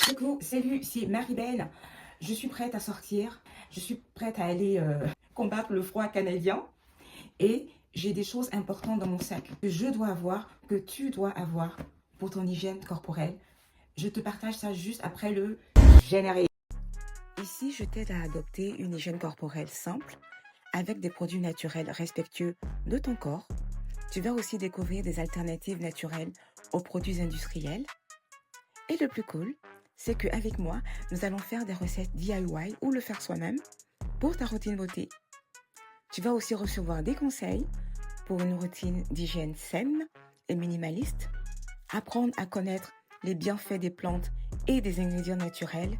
Coucou, salut, c'est Marie-Belle. Je suis prête à sortir. Je suis prête à aller combattre le froid canadien. Et j'ai des choses importantes dans mon sac que je dois avoir, que tu dois avoir pour ton hygiène corporelle. Je te partage ça juste après le générique. Ici, je t'aide à adopter une hygiène corporelle simple avec des produits naturels respectueux de ton corps. Tu vas aussi découvrir des alternatives naturelles aux produits industriels. Et le plus cool, c'est qu'avec moi, nous allons faire des recettes DIY ou le faire soi-même pour ta routine beauté. Tu vas aussi recevoir des conseils pour une routine d'hygiène saine et minimaliste, apprendre à connaître les bienfaits des plantes et des ingrédients naturels,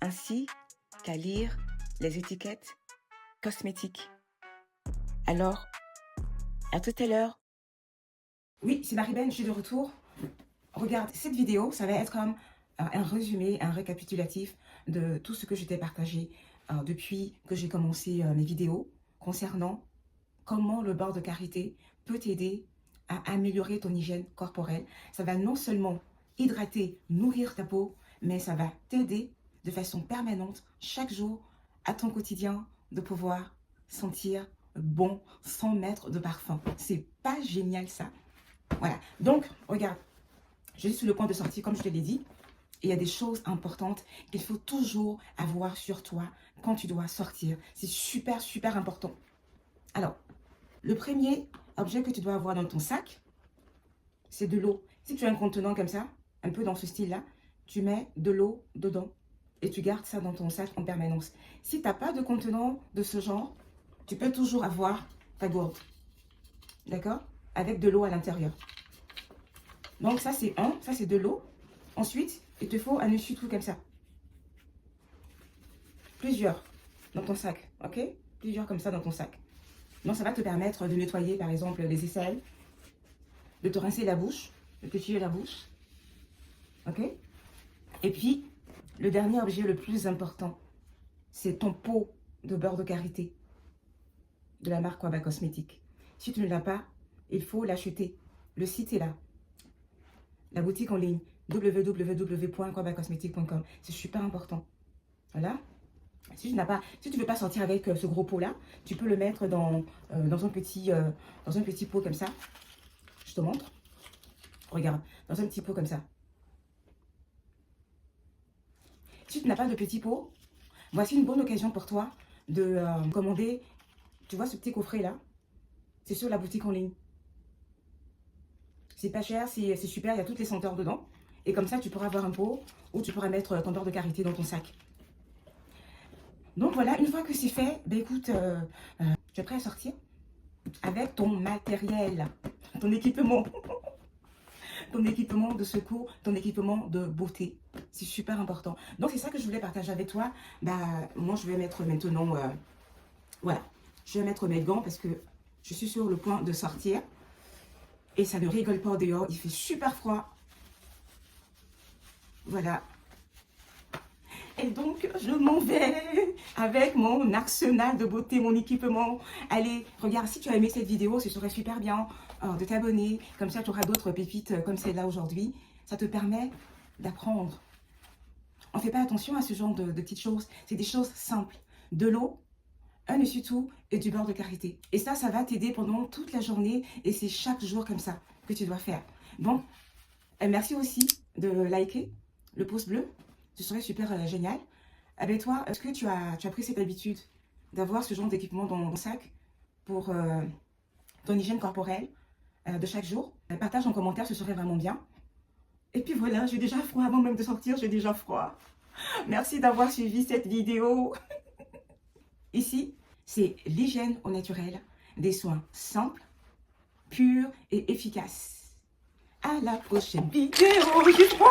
ainsi qu'à lire les étiquettes cosmétiques. Alors, à tout à l'heure. Oui, c'est Marie-Ben, je suis de retour. Regarde, cette vidéo, ça va être comme un résumé, un récapitulatif de tout ce que je t'ai partagé depuis que j'ai commencé mes vidéos concernant comment le beurre de karité peut t'aider à améliorer ton hygiène corporelle. Ça va non seulement hydrater, nourrir ta peau, mais ça va t'aider de façon permanente, chaque jour, à ton quotidien, de pouvoir sentir bon sans mettre de parfum. C'est pas génial ça? Voilà, donc regarde, je suis sur le point de sortir comme je te l'ai dit. Il y a des choses importantes qu'il faut toujours avoir sur toi quand tu dois sortir. C'est super, super important. Alors, le premier objet que tu dois avoir dans ton sac, c'est de l'eau. Si tu as un contenant comme ça, un peu dans ce style-là, tu mets de l'eau dedans et tu gardes ça dans ton sac en permanence. Si tu n'as pas de contenant de ce genre, tu peux toujours avoir ta gourde, d'accord? Avec de l'eau à l'intérieur. Donc ça c'est de l'eau. Ensuite, il te faut un essuie-tout comme ça. Plusieurs dans ton sac, ok? Plusieurs comme ça dans ton sac. Donc ça va te permettre de nettoyer par exemple les aisselles, de te rincer la bouche, de te tuer la bouche, ok? Et puis, le dernier objet le plus important, c'est ton pot de beurre de karité de la marque Kwaba Cosmétique. Si tu ne l'as pas, il faut l'acheter. Le site est là. La boutique en ligne, www.kwabacosmetique.com. C'est super important. Voilà. Si tu ne veux pas sortir avec ce gros pot là, tu peux le mettre dans un petit pot comme ça. Je te montre. Regarde, dans un petit pot comme ça. Si tu n'as pas de petit pot, voici une bonne occasion pour toi de commander. Tu vois ce petit coffret là? C'est sur la boutique en ligne. C'est pas cher, c'est super, il y a toutes les senteurs dedans. Et comme ça, tu pourras avoir un pot où tu pourras mettre ton beurre de karité dans ton sac. Donc voilà, une fois que c'est fait, ben écoute, tu es prêt à sortir avec ton matériel, ton équipement de secours, ton équipement de beauté. C'est super important. Donc c'est ça que je voulais partager avec toi. Bah, moi, je vais mettre maintenant, voilà, je vais mettre mes gants parce que je suis sur le point de sortir. Et ça ne rigole pas dehors, il fait super froid. Voilà. Et donc, je m'en vais avec mon arsenal de beauté, mon équipement. Allez, regarde, si tu as aimé cette vidéo, ce serait super bien de t'abonner. Comme ça, tu auras d'autres pépites comme celle-là aujourd'hui. Ça te permet d'apprendre. On ne fait pas attention à ce genre de petites choses. C'est des choses simples. De l'eau, un essuie-tout et du beurre de karité. Et ça va t'aider pendant toute la journée. Et c'est chaque jour comme ça que tu dois faire. Bon, merci aussi de liker le pouce bleu. Ce serait super génial. Avec toi, est-ce que tu as pris cette habitude d'avoir ce genre d'équipement dans ton sac pour ton hygiène corporelle de chaque jour? Partage en commentaire, ce serait vraiment bien. Et puis voilà, j'ai déjà froid avant même de sortir, j'ai déjà froid. Merci d'avoir suivi cette vidéo. Ici, c'est l'hygiène au naturel, des soins simples, purs et efficaces. À la prochaine vidéo, j'ai froid.